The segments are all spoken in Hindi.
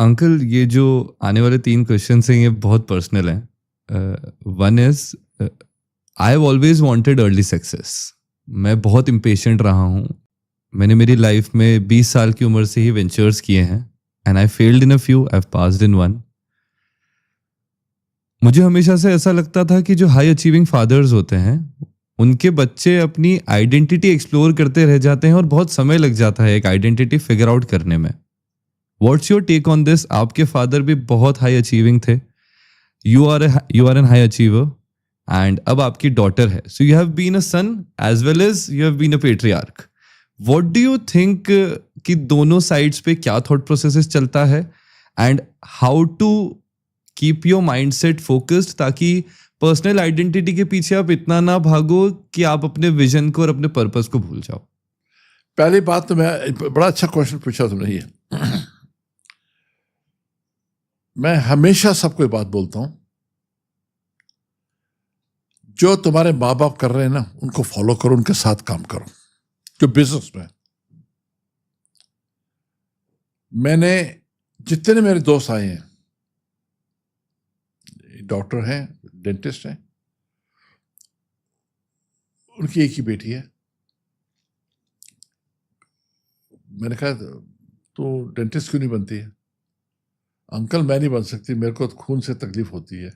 अंकल, ये जो आने वाले 3 क्वेश्चंस हैं ये बहुत पर्सनल हैं। One is, I have always wanted early success. मैं बहुत इम्पेशेंट रहा हूँ। मैंने मेरी लाइफ में 20 साल की उम्र से ही वेंचर्स किए हैं and I failed in a few, I have passed in one. मुझे हमेशा से ऐसा लगता था कि जो हाई अचीविंग फादर्स होते हैं उनके बच्चे अपनी आइडेंटिटी एक्सप्लोर करते रह जाते हैं और बहुत समय लग जाता है एक आइडेंटिटी फिगर आउट करने में। What's your take on this? आपके फादर भी बहुत हाई अचीविंग थे, you are an high achiever, and अब आपकी डॉटर है, so you have been a son as well as you have been a patriarch. What do you think कि दोनों साइड्स पे क्या थॉट प्रोसेसेस चलता है and how to keep your mind set focused ताकि पर्सनल आइडेंटिटी के पीछे आप इतना ना भागो कि आप अपने विजन को और अपने पर्पस को भूल जाओ? पहली बात तो मैं, बड़ा अच्छा क्वेश्चन पूछा तुमने ये। मैं हमेशा सबको ये बात बोलता हूं, जो तुम्हारे माँ बाप कर रहे हैं ना उनको फॉलो करो, उनके साथ काम करो। जो बिजनेस में मैंने जितने मेरे दोस्त आए हैं, डॉक्टर हैं, डेंटिस्ट हैं, उनकी एक ही बेटी है। मैंने कहा तो डेंटिस्ट क्यों नहीं बनती है? अंकल मैं नहीं बन सकती, मेरे को खून से तकलीफ होती है,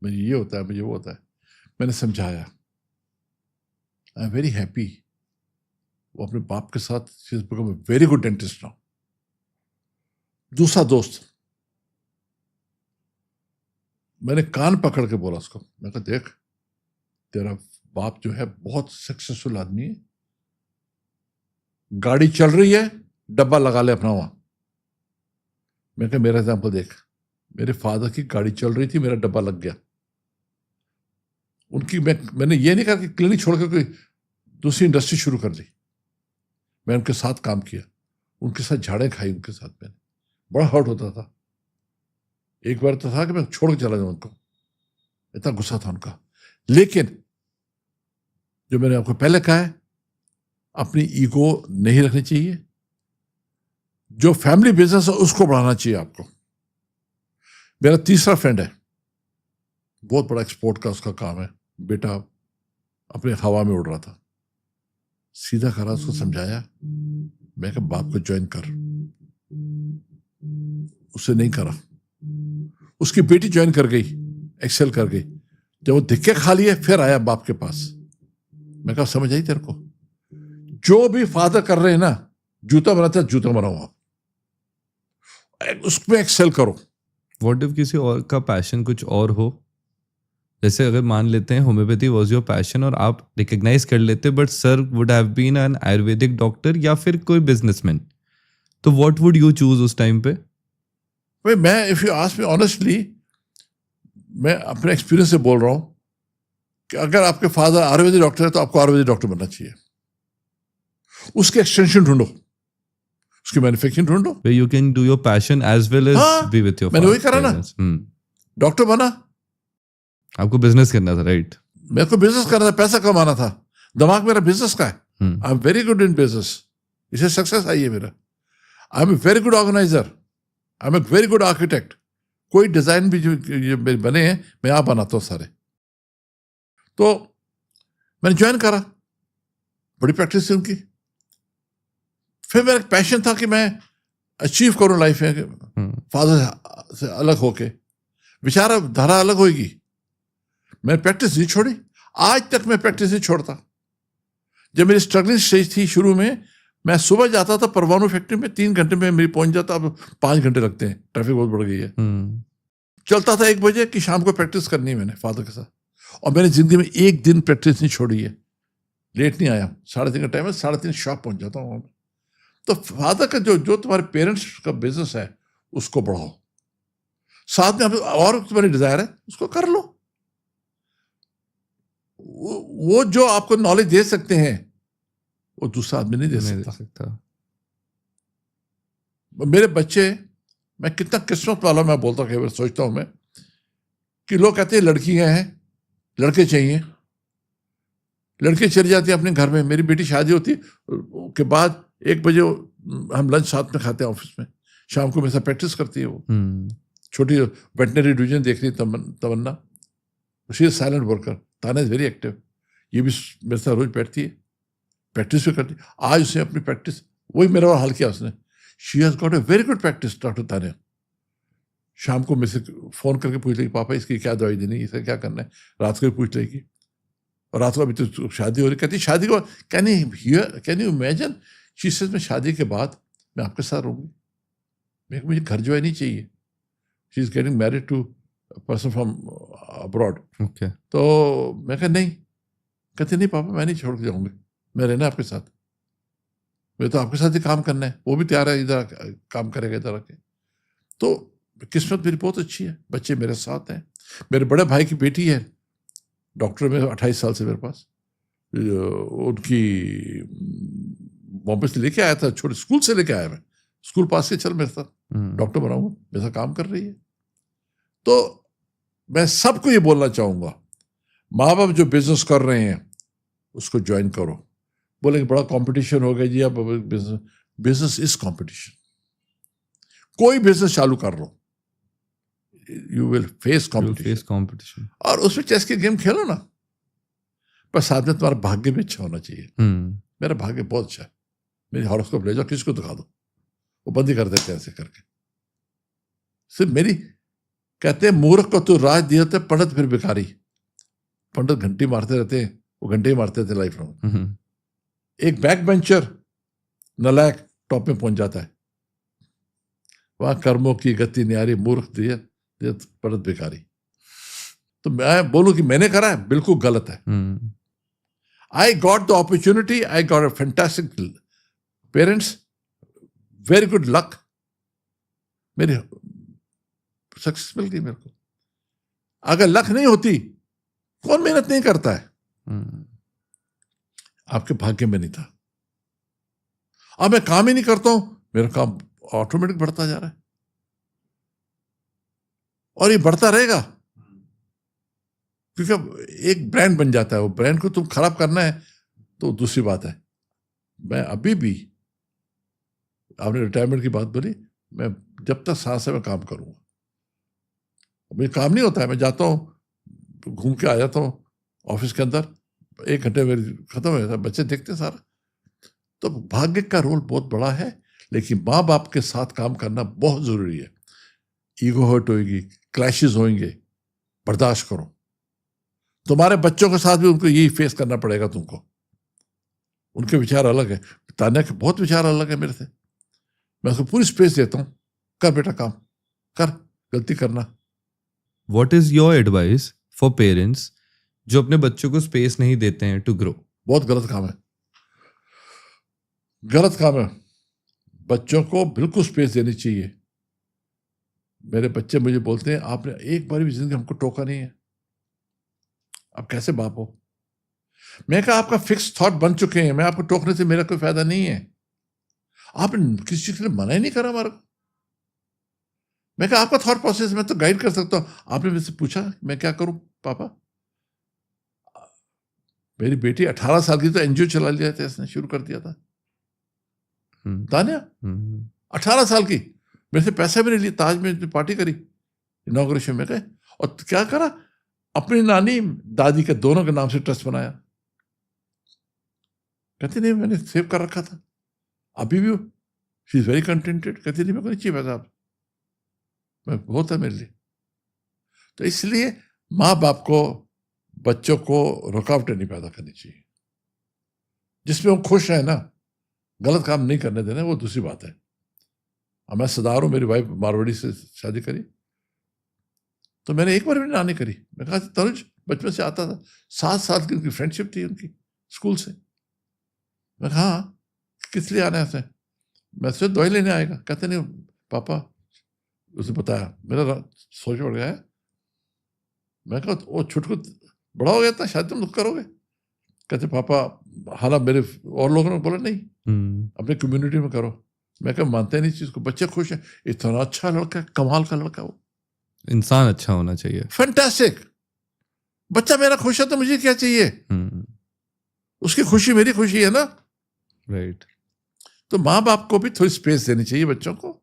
मुझे ये होता है, मुझे वो होता है। मैंने समझाया, आई एम वेरी हैप्पी। वो अपने बाप के साथ, she is become a very good dentist now. दूसरा दोस्त, मैंने कान पकड़ के बोला उसको, मैं कहा देख तेरा बाप जो है बहुत सक्सेसफुल आदमी है, गाड़ी चल रही है, डब्बा लगा ले अपना वहां। मैं कहा मेरा एग्जाम्पल देख, मेरे फादर की गाड़ी चल रही थी, मेरा डब्बा लग गया। उनकी मैंने ये नहीं कहा कि क्लिनिक छोड़कर कोई दूसरी इंडस्ट्री शुरू कर दी। मैं उनके साथ काम किया, उनके साथ झाड़ें खाई, उनके साथ मैंने, बड़ा हर्ट होता था। एक बार तो था कि मैं छोड़ के चला जाऊं उनको, इतना गुस्सा था उनका। लेकिन जो मैंने आपको पहले कहा है, अपनी ईगो नहीं रखनी चाहिए। जो फैमिली बिजनेस है उसको बढ़ाना चाहिए आपको। मेरा तीसरा फ्रेंड है, बहुत बड़ा एक्सपोर्ट का उसका काम है, बेटा अपने हवा में उड़ रहा था, सीधा करा, उसको समझाया, मैं कहा बाप को ज्वाइन कर, उसे नहीं करा। उसकी बेटी ज्वाइन कर गई, एक्सेल कर गई। जब वो धिक्के खा लिए फिर आया बाप के पास। मैं कहा समझ आई तेरे को? जो भी फादर कर रहे हैं ना, जूता बनाते हैं, जूता बनाओ आप, उसमें एक्सेल करो। व्हाट इफ किसी और का पैशन कुछ और हो? जैसे अगर मान लेते हैं होम्योपैथी वाज योर पैशन और आप रिकग्नाइज कर लेते, but sir would have been an Ayurvedic doctor या फिर कोई बिजनेसमैन, तो व्हाट वुड यू चूज उस टाइम पे? भाई मैं, if you ask me honestly, मैं अपने एक्सपीरियंस से बोल रहा हूं कि अगर आपके फादर आयुर्वेदिक डॉक्टर है तो आपको आयुर्वेदिक डॉक्टर बनना चाहिए। उसके एक्सटेंशन ढूंढो, उसकी मैन्युफैक्चरिंग ढूंढो, you can do your passion as well as be with your. मैंने वही करा ना, डॉक्टर बना। आपको बिजनेस करना था, राइट? मेरे को बिजनेस करना था, पैसा कमाना था, दिमाग मेरा बिजनेस का है। I am very good in business, इसे सक्सेस आई है मेरा। I am a very good organiser, I am a very good architect. कोई डिजाइन भी जो ये बने हैं मैं आप बनाता हूँ सारे। तो मैंने ज्वाइन करा, बड़ी प्रैक्टिस थी उनकी। फिर मेरा पैशन था कि मैं अचीव करूं लाइफ में, फादर से अलग होके। बेचारा धारा अलग होगी, मैं प्रैक्टिस नहीं छोड़ी, आज तक मैं प्रैक्टिस नहीं छोड़ता। जब मेरी स्ट्रगलिंग स्टेज थी शुरू में, मैं सुबह जाता था परवाणु फैक्ट्री में, 3 घंटे में मेरी पहुंच जाता, अब 5 घंटे लगते हैं, ट्रैफिक बहुत बढ़ गई है। चलता था 1 बजे कि शाम को प्रैक्टिस करनी है मैंने फादर के साथ। और मैंने जिंदगी में एक दिन प्रैक्टिस नहीं छोड़ी है, लेट नहीं आया। 3:30 का टाइम है, 3:30 शॉप पहुंच जाता हूँ। तो फादर का जो तुम्हारे पेरेंट्स का बिजनेस है उसको बढ़ाओ, साथ में और तुम्हारी डिजायर है उसको कर लो। वो जो आपको नॉलेज दे सकते हैं वो दूसरा आदमी नहीं दे सकता। मेरे बच्चे, मैं कितना किस्मत वाला, मैं बोलता हूँ, सोचता हूं मैं कि लोग कहते हैं लड़कियां हैं, लड़के चाहिए, लड़के चली जाती है अपने घर में। मेरी बेटी शादी होती के बाद 1 बजे हम लंच साथ में खाते हैं ऑफिस में, शाम को मेरे साथ प्रैक्टिस करती है वो। छोटी वेटनरी डिवीजन देख रही तमन्ना, शी इज साइलेंट वर्कर। ताना इज वेरी एक्टिव, ये भी मेरे साथ रोज बैठती है, प्रैक्टिस भी करती है। आज उसने अपनी प्रैक्टिस वही मेरा और हाल किया उसने। She has got a very good practice doctor Tania. शाम को मेरे से फोन करके पूछ लेगी पापा इसकी क्या दवाई देनी, इसे क्या करना है, रात को भी पूछ लेगी। और रात को अभी तो शादी हो रही, कहती शादी को can you imagine, she says मैं शादी के बाद मैं आपके साथ रहूंगी, मुझे घर जो है नहीं चाहिए। She is getting married to person from abroad. तो मैं कहा नहीं, कहती नहीं पापा मैं नहीं छोड़ के जाऊंगी, मैं रहना आपके साथ, मैं तो आपके साथ ही काम करना है। वो भी तैयार है, इधर काम करेगा इधर आके। तो किस्मत मेरी बहुत अच्छी है, बच्चे मेरे साथ हैं। मेरे बड़े भाई की बेटी है डॉक्टर में, 28 साल से मेरे पास। उनकी बॉम्बे से लेके आया था, छोटे स्कूल से लेके आया, मैं स्कूल पास के चल मेरे साथ, डॉक्टर बनाऊंगा, मेरे साथ काम कर रही है। तो मैं सबको ये बोलना चाहूंगा, माँ बाप जो बिजनेस कर रहे हैं उसको ज्वाइन करो। बोलेंगे बड़ा कंपटीशन हो गया जी, अब बिजनेस इज कंपटीशन। कोई बिजनेस चालू कर लो, यू विल फेस कंपटीशन। और उसमें चेस की गेम खेलो ना, पर साथ में तुम्हारा भाग्य भी अच्छा होना चाहिए। मेरा भाग्य बहुत अच्छा है, मेरी हॉरोस्कोप ले जाओ, किसको दिखा दो, वो बंदी कर देते हैं ऐसे करके। सिर्फ मेरी कहते हैं मूर्ख को तो राज दिया था, पंडित फिर भिखारी। पंडित घंटी मारते रहते हैं, वो घंटे ही मारते थे लाइफ में। एक बैक बेंचर नलायक टॉप में पहुंच जाता है, वहां कर्मों की गति न्यारी, मूर्ख दिया पंडित भिखारी। तो मैं बोलूं कि मैंने करा है, बिल्कुल गलत है। I got the opportunity, I got a fantastic parents, very good luck, मेरी सक्सेस मिल गई मेरे को। अगर लक नहीं होती, कौन मेहनत नहीं करता है, आपके भाग्य में नहीं था। अब मैं काम ही नहीं करता हूं, मेरा काम ऑटोमेटिक बढ़ता जा रहा है, और ये बढ़ता रहेगा, क्योंकि एक ब्रांड बन जाता है। वो ब्रांड को तुम खराब करना है तो दूसरी बात है। मैं अभी भी, आपने रिटायरमेंट की बात बोली, मैं जब तक सांस है मैं काम करूंगा। अभी काम नहीं होता है, मैं जाता हूँ घूम के आ जाता हूँ ऑफिस के अंदर, 1 घंटे मेरी खत्म हो जाता है, बच्चे देखते सारा। तो भाग्य का रोल बहुत बड़ा है, लेकिन माँ बाप के साथ काम करना बहुत जरूरी है। ईगो हर्ट होगी, क्लैशेस होंगे, बर्दाश्त करो। तुम्हारे बच्चों के साथ भी उनको यही फेस करना पड़ेगा तुमको। उनके विचार अलग है, तान्या के बहुत विचार अलग है मेरे से। मैं उसको पूरी स्पेस देता हूँ, कर बेटा काम कर, गलती करना। What is your advice for parents जो अपने बच्चों को स्पेस नहीं देते हैं टू ग्रो? बहुत गलत काम है, गलत काम है। बच्चों को बिल्कुल स्पेस देनी चाहिए। मेरे बच्चे मुझे बोलते हैं आपने एक बार भी जिंदगी हमको टोका नहीं है, आप कैसे बाप हो? मैं कहा आपका फिक्स थॉट बन चुके हैं, मैं आपको टोकने से मेरा कोई फायदा नहीं है। आपने किसी चीज के लिए मना ही नहीं करा हमारा। मैं कहा आपका थॉट प्रोसेस मैं तो गाइड कर सकता हूं, आपने मुझसे पूछा मैं क्या करूं पापा? मेरी बेटी 18 साल की तो एनजीओ चला लिया था, इसने शुरू कर दिया था। तान्या 18 साल की, मेरे से पैसा भी नहीं लिया, ताज में पार्टी करी इनॉग्रेशन में गए, और क्या करा, अपनी नानी दादी के दोनों के नाम से ट्रस्ट बनाया। कहती नहीं मैंने सेव कर रखा था, अभी भी शी इज वेरी कंटेंटेड। कहती नहीं मेरे को नहीं चाहिए पैसा, मैं बहुत है मेरे लिए। तो इसलिए माँ बाप को बच्चों को रुकावटें नहीं पैदा करनी चाहिए, जिसमें वो खुश है ना, गलत काम नहीं करने देना, वो दूसरी बात है। अब मैं सदार हूं, मेरी वाइफ मारवाड़ी से शादी करी, तो मैंने एक बार भी ना नहीं करी। मैं कहा तनुज बचपन से आता था, 7 साल की उनकी फ्रेंडशिप थी उनकी स्कूल से। मैं कहा हाँ किस लिए आना है उसे? मैं सिर्फ दवाई लेने आएगा। कहते नहीं पापा, उसे बताया मेरा सोच पड़ गया है। मैं कहा वो छुटकू बड़ा हो गया था, शायद तुम करोगे। कहते पापा हालांकि मेरे और लोगों ने बोला नहीं, अपनी कम्युनिटी में करो। मैं कहा मानते नहीं चीज को, बच्चे खुश हैं, इतना अच्छा लड़का, कमाल का लड़का, वो इंसान अच्छा होना चाहिए। फैंटास्टिक, बच्चा मेरा खुश है तो मुझे क्या चाहिए? उसकी खुशी मेरी खुशी है ना, राइट। तो माँ बाप को भी थोड़ी स्पेस देनी चाहिए बच्चों को।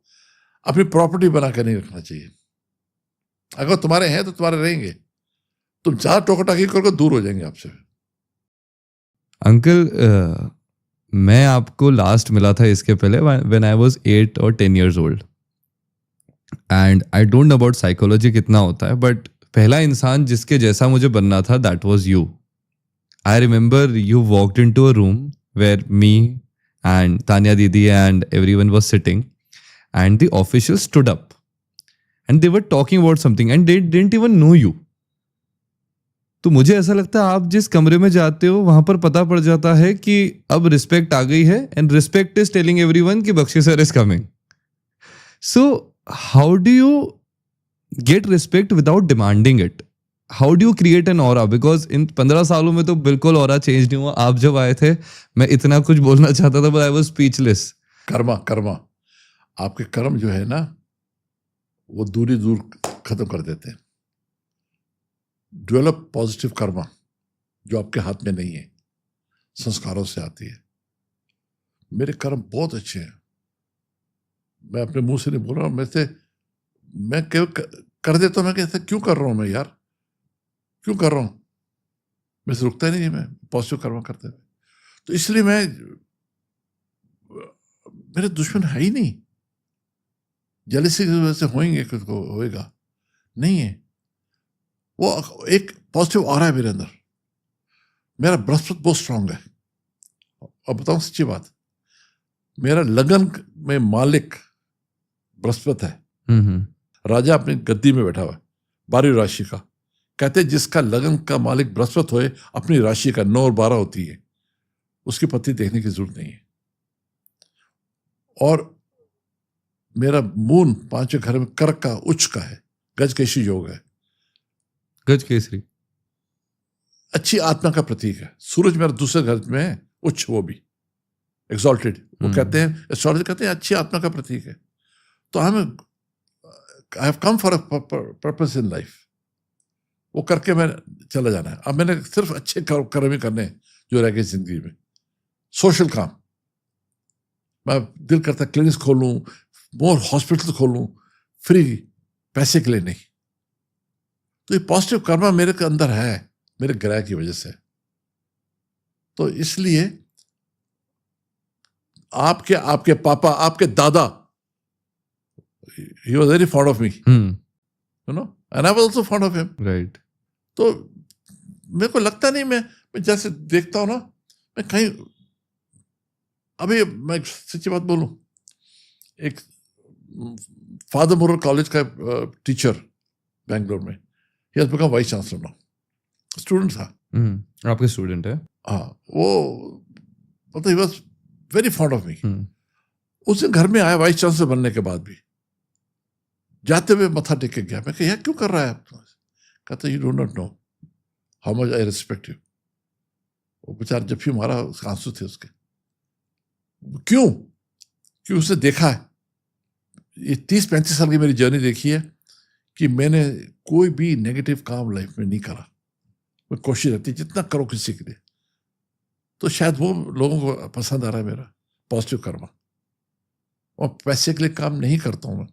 अपनी प्रॉपर्टी बना कर नहीं रखना चाहिए। अगर तुम्हारे हैं तो तुम्हारे रहेंगे, तुम जहां टोकटाकी करोगे दूर हो जाएंगे आपसे। अंकल मैं आपको लास्ट मिला था इसके पहले व्हेन आई वाज 8 और 10 years old, and I don't know about psychology कितना होता है, बट पहला इंसान जिसके जैसा मुझे बनना था that was you. I remember you walked into a room where me and Tanya Didi and everyone was sitting, and the officials stood up and they were talking about something and they didn't even know you. तो मुझे ऐसा लगता है आप जिस कमरे में जाते हो वहां पर पता पड़ जाता है कि अब रिस्पेक्ट आ गई है, and respect is telling everyone कि Bakshi sir is coming. So how do you get respect without demanding it? How do you create an aura? Because इन 15 सालों में तो बिल्कुल ऑरा चेंज नहीं हुआ. आप जब आए थे मैं इतना कुछ बोलना चाहता था, but I was speechless. Karma आपके कर्म जो है ना वो दूर खत्म कर देते हैं. डेवलप पॉजिटिव कर्मा जो आपके हाथ में नहीं है, संस्कारों से आती है. मेरे कर्म बहुत अच्छे हैं, मैं अपने मुंह से नहीं बोल रहा हूँ. मैं कर देता हूँ. मैं कहता क्यों कर रहा हूँ मैं यार, क्यों कर रहा हूँ? मैं से रुकता ही नहीं है मैं पॉजिटिव कर्मा करते हुए. तो इसलिए मेरे दुश्मन है ही नहीं. जेलसी की वजह से होएंगे, कुछ को होएगा नहीं है. वो एक पॉजिटिव ऑरा है मेरे अंदर. मेरा बृहस्पति बहुत स्ट्रांग है. और बताऊं सच्ची बात, मेरा लगन में मालिक बृहस्पति है. राजा अपनी गद्दी में बैठा हुआ है, 12वीं राशि का. कहते जिसका लगन का मालिक बृहस्पति होए, अपनी राशि का 9 और 12 होती है, उसकी पत्नी देखने की जरूरत नहीं है. और मेरा मून 5वें घर में कर्क का उच्च का है, गजकेशी योग है. गजकेसरी अच्छी आत्मा का प्रतीक है. सूरज मेरा दूसरे घर में है, उच्च, वो भी एक्सॉल्टेड. वो कहते हैं, एस्ट्रोलॉजी कहते हैं अच्छी आत्मा का प्रतीक है. तो I have come for a purpose in life. वो करके मैं चला जाना है. अब मैंने सिर्फ अच्छे कर्म ही करने हैं जो रह गए जिंदगी में. सोशल काम, मैं दिल करता क्लिनिक्स खोलूं, मोर हॉस्पिटल खोलूं, फ्री, पैसे के लिए नहीं. तो ये पॉजिटिव कर्मा मेरे के अंदर है, मेरे ग्रह की वजह से. तो इसलिए आपके पापा, आपके दादा, he was very fond of me, you know, and I was also fond of him. Right. तो मेरे को लगता नहीं, मैं जैसे देखता हूं ना, मैं कहीं, अभी मैं सच्ची बात बोलूं, एक फादर मुरर कॉलेज का टीचर बेंगलोर में, he has become vice chancellor now. Student था. आपके स्टूडेंट है? हाँ, वो मतलब he was very fond of me. उस दिन घर में आया वाइस चांसलर बनने के बाद भी. जाते हुए मत्था टेक के गया. मैं कहा यार क्यों कर रहा है आप? कहता you do not know how much I respect you. वो बेचारा जब भी मारा, आंसू थे उसके. क्यों उसने देखा है, ये 30-35 साल की मेरी जर्नी देखी है कि मैंने कोई भी नेगेटिव काम लाइफ में नहीं करा. मैं कोशिश रहती जितना करो किसी के लिए. तो शायद वो लोगों को पसंद आ रहा है मेरा पॉजिटिव कर्मा. और पैसे के लिए काम नहीं करता हूं मैं,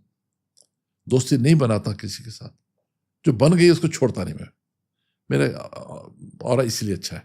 दोस्ती नहीं बनाता किसी के साथ. जो बन गई उसको छोड़ता नहीं मैं. मेरा और इसलिए अच्छा है.